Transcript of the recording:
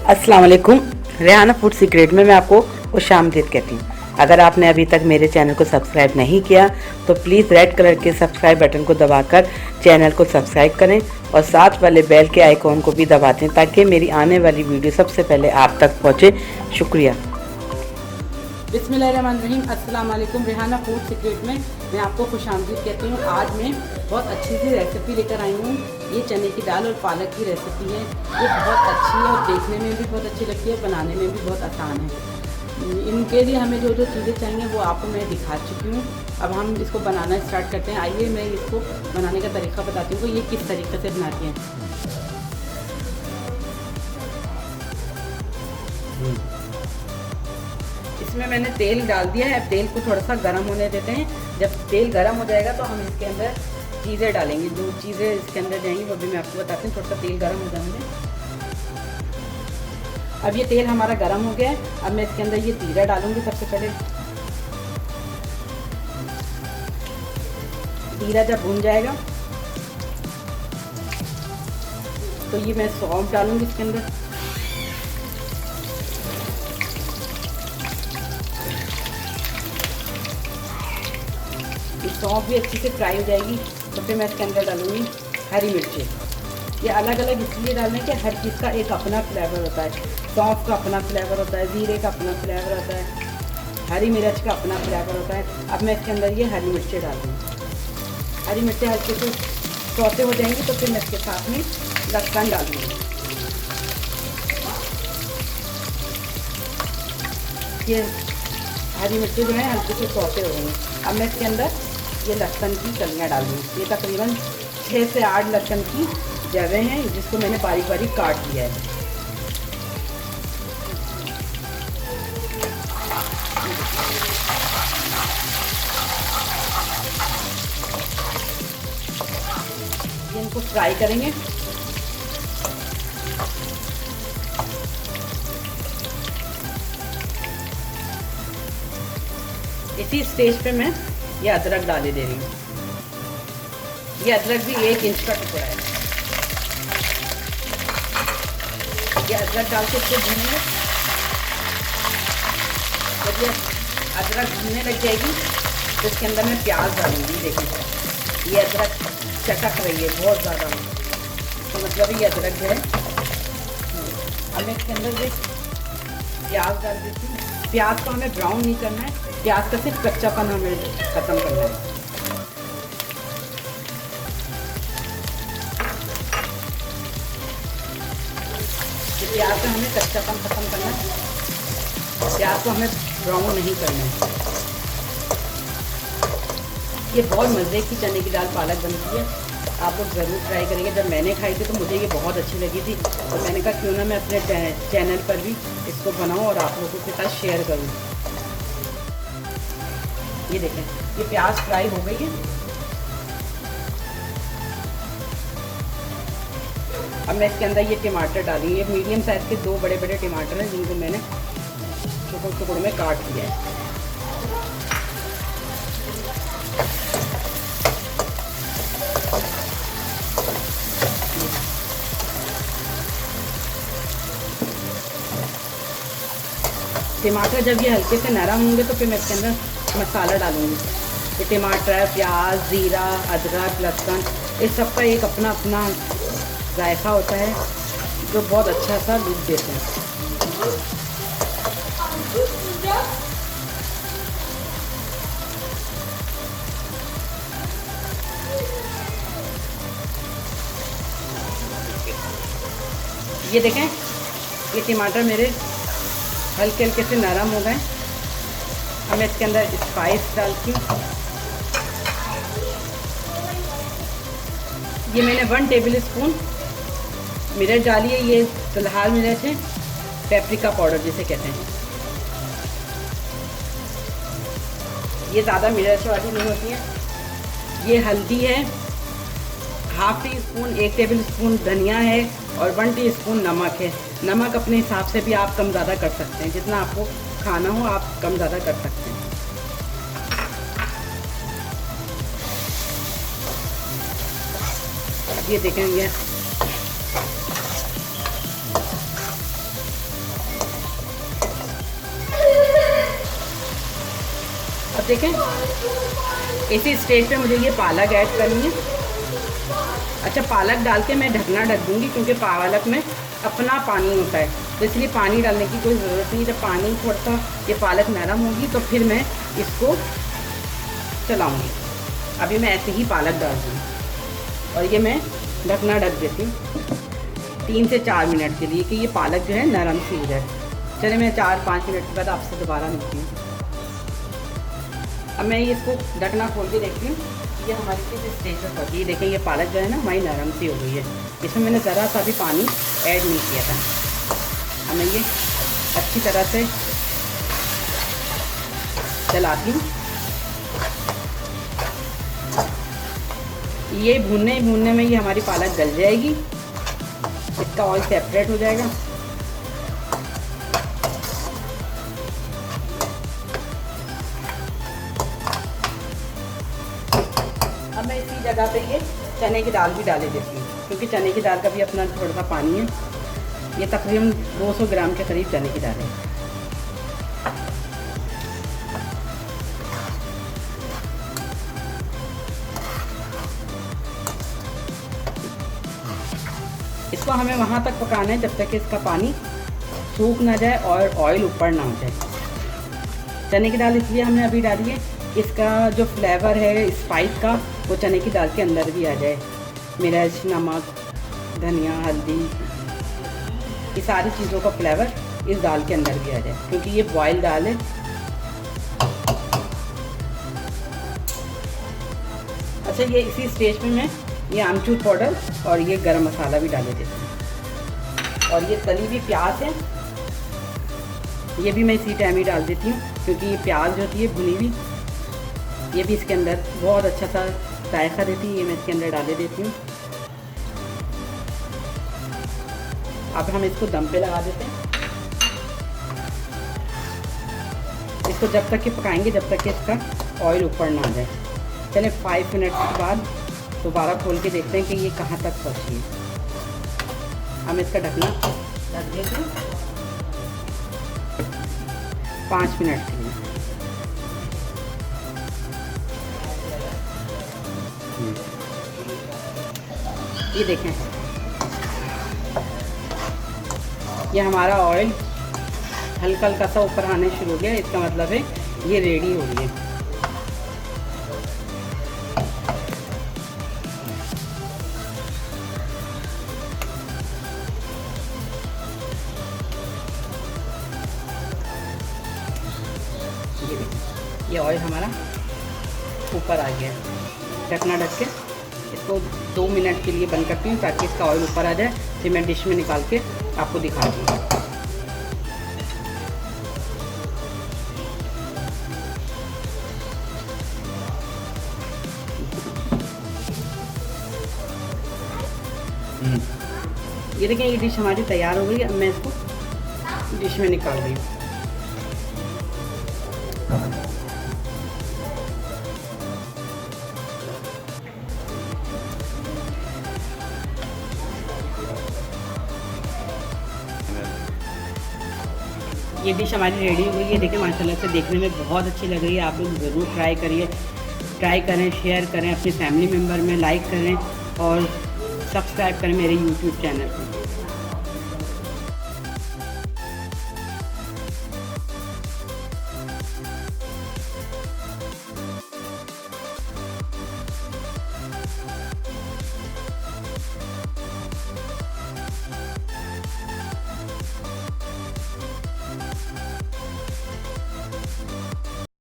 अस्सलाम वालेकुम। Rehana food secret में मैं आपको खुशामदीद कहती हूँ। अगर आपने अभी तक मेरे चैनल को सब्सक्राइब नहीं किया तो प्लीज़ रेड कलर के सब्सक्राइब बटन को दबाकर चैनल को सब्सक्राइब करें और साथ वाले बेल के आइकॉन को भी दबा दें ताकि मेरी आने वाली वीडियो सबसे पहले आप तक पहुँचे। शुक्रिया। बिस्मिल्लाहिर्रहमानिर्रहीम। अस्सलाम वालेकुम। रेहाना फूड सीक्रेट में मैं आपको खुशामदीद कहती हूँ। आज मैं बहुत अच्छी सी रेसिपी लेकर आई हूँ। ये चने की दाल और पालक की रेसिपी है। ये बहुत अच्छी है और देखने में भी बहुत अच्छी लगती है, बनाने में भी बहुत आसान है। इनके लिए हमें जो जो चीज़ें चाहिए वो आपको मैं दिखा चुकी हूँ। अब हम इसको बनाना स्टार्ट करते हैं। आइए मैं इसको बनाने का तरीका बताती हूँ कि ये किस तरीके से बनाती हैं। इसमें मैंने तेल डाल दिया है। अब तेल को थोड़ा सा गर्म होने देते हैं। जब तेल गर्म हो जाएगा तो हम इसके अंदर चीज़ें डालेंगे। जो चीज़ें इसके अंदर जाएंगी वो भी मैं आपको बताती हूँ। थोड़ा सा तेल गर्म हो जाएंगे। अब ये तेल हमारा गर्म हो गया है। अब मैं इसके अंदर ये जीरा डालूंगी। सबसे पहले जीरा जब भून जाएगा तो ये मैं सौंफ डालूंगी इसके अंदर। सौंफ भी अच्छी से फ्राई हो जाएगी तो फिर मैं इसके अंदर डालूंगी हरी मिर्ची। ये अलग अलग इसलिए डालने के हर चीज़ का एक अपना फ्लेवर होता है। सौंफ का अपना फ्लेवर होता है, जीरे का अपना फ्लेवर होता है, हरी मिर्च का अपना फ्लेवर होता है। अब मैं इसके अंदर ये हरी मिर्ची डाल दूँगी। हरी मिर्ची हल्के से सौते हो जाएंगी तो फिर मैं इसके साथ में लहसुन डाल दूँगी। ये हरी मिर्ची जो है हल्के से सौते हो गई। अब मैं इसके अंदर ये लहसुन की कलियाँ डाल दूँगी। ये तकरीबन 6 से 8 लहसुन की जगह हैं जिसको मैंने बारीक बारीक काट लिया है। इनको फ्राई करेंगे। इसी स्टेज पे मैं ये अदरक डाले दे रही हूँ। ये अदरक भी 1 इंच का टुकड़ा है। ये अदरक डाल के इसको भूनेंगे। जब ये अदरक भूनने लग जाएगी तो इसके अंदर मैं प्याज डालूंगी। देखिए ये अदरक चटक रही है बहुत ज़्यादा, तो मतलब ये अदरक जो है। अब मैं इसके अंदर ये प्याज डाल देती हूँ। प्याज को हमें ब्राउन नहीं करना है, प्याज का सिर्फ कच्चापन हमें ख़त्म करना है। प्याज का हमें कच्चापन ख़त्म करना है, प्याज को हमें ब्राउन नहीं करना है। ये बहुत मज़े की चने की दाल पालक बनती है। आप लोग ज़रूर ट्राई करेंगे। जब मैंने खाई थी तो मुझे ये बहुत अच्छी लगी थी तो मैंने कहा क्यों ना मैं अपने चैनल पर भी इसको बनाऊं और आप लोगों के साथ शेयर करूं। ये देखें ये प्याज फ्राई हो गई है। अब मैं इसके अंदर ये टमाटर डाली। ये मीडियम साइज़ के 2 बड़े बड़े टमाटर हैं जिनको मैंने छोटे टुकड़ों में काट लिया है। टमाटर जब ये हल्के से नरम होंगे तो फिर मैं इसके अंदर मसाला डालूँगी। ये टमाटर, प्याज, जीरा, अदरक, लहसुन, इस सब का एक अपना अपना जायका होता है जो बहुत अच्छा सा लुक देते हैं। ये देखें ये टमाटर मेरे हल्के हल्के से नरम हो गए। अब मैं इसके अंदर स्पाइस डालती हूँ। ये मैंने 1 टेबल स्पून मिर्च डाली है। ये फिलहाल मिर्च है, पेपरिका पाउडर जिसे कहते हैं। ये ज़्यादा मिर्च वाली नहीं होती है। ये हल्दी है, ½ टी स्पून, 1 टेबल स्पून धनिया है और 1 टीस्पून नमक है। नमक अपने हिसाब से भी आप कम ज़्यादा कर सकते हैं। जितना आपको खाना हो आप कम ज़्यादा कर सकते हैं। ये देखेंगे अब देखें इसी स्टेज पे मुझे ये पालक ऐड करनी है। अच्छा, पालक डाल के मैं ढकना ढक दूँगी क्योंकि पालक में अपना पानी होता है, तो इसलिए पानी डालने की कोई ज़रूरत नहीं। जब पानी थोड़ा सा ये पालक नरम होगी तो फिर मैं इसको चलाऊँगी। अभी मैं ऐसे ही पालक डाल दूँ और ये मैं ढकना ढक देती हूँ 3 से 4 मिनट के लिए कि ये पालक जो है नरम सी हो जाए। चलिए मैं 4-5 मिनट के बाद आपसे दोबारा मिलती हूँ। अब मैं ये इसको ढकना खोल के देखती हूँ ये हमारी किस स्टेज पर पहुँची। ये देखें ये पालक जो है ना हमारी नरम सी हो गई है, इसमें मैंने ज़रा सा भी पानी ऐड नहीं किया था। अब मैं ये अच्छी तरह से चलाती हूँ। ये भूनने में ये हमारी पालक गल जाएगी, इसका ऑयल सेपरेट हो जाएगा। अब मैं इसी जगह पे ये चने की दाल भी डाले देती हूँ क्योंकि चने की दाल का भी अपना थोड़ा सा पानी है। ये तकरीबन 200 ग्राम के करीब चने की दाल है। इसको हमें वहाँ तक पकाना है जब तक कि इसका पानी सूख ना जाए और ऑयल ऊपर ना हो जाए। चने की दाल इसलिए हमने अभी डाली है, इसका जो फ्लेवर है स्पाइस का वो चने की दाल के अंदर भी आ जाए। मिर्च, नमक, धनिया, हल्दी, ये सारी चीज़ों का फ्लेवर इस दाल के अंदर भी आ जाए क्योंकि ये बॉयल दाल है। अच्छा, ये इसी स्टेज पे मैं ये आमचूर पाउडर और ये गरम मसाला भी डाले देती हूँ। और ये तली हुई प्याज है, ये भी मैं इसी टाइम ही डाल देती हूँ क्योंकि ये प्याज जो होती है भुनी हुई, ये भी इसके अंदर बहुत अच्छा सा जायका देती है। ये मैं इसके अंदर डाले देती हूँ। अब हम इसको दम पे लगा देते हैं। इसको जब तक कि पकाएंगे जब तक कि इसका ऑयल ऊपर ना आ जाए। चले 5 मिनट के बाद दोबारा खोल के देखते हैं कि ये कहाँ तक पहुँची है। हम इसका ढकना ढक देते हैं 5 मिनट के लिए। ये देखें ये हमारा ऑयल हल्का हल्का सा ऊपर आने शुरू हो गया, इसका मतलब है ये रेडी हो गई है। ये ऑयल हमारा ऊपर आ गया। ढकना ढक के इसको 2 मिनट के लिए बंद करती हूँ ताकि इसका ऑयल ऊपर आ जाए। फिर मैं डिश में निकाल के आपको दिखा दूँ। ये देखिए ये डिश हमारी तैयार हो गई। अब मैं इसको डिश में निकाल रही हूँ। ये डिश हमारी रेडी हो गई है। देखिए माशाल्लाह से देखने में बहुत अच्छी लग रही है। आप लोग ज़रूर ट्राई करें, शेयर करें, अपने फैमिली मेम्बर में लाइक करें और सब्सक्राइब करें मेरे यूट्यूब चैनल को।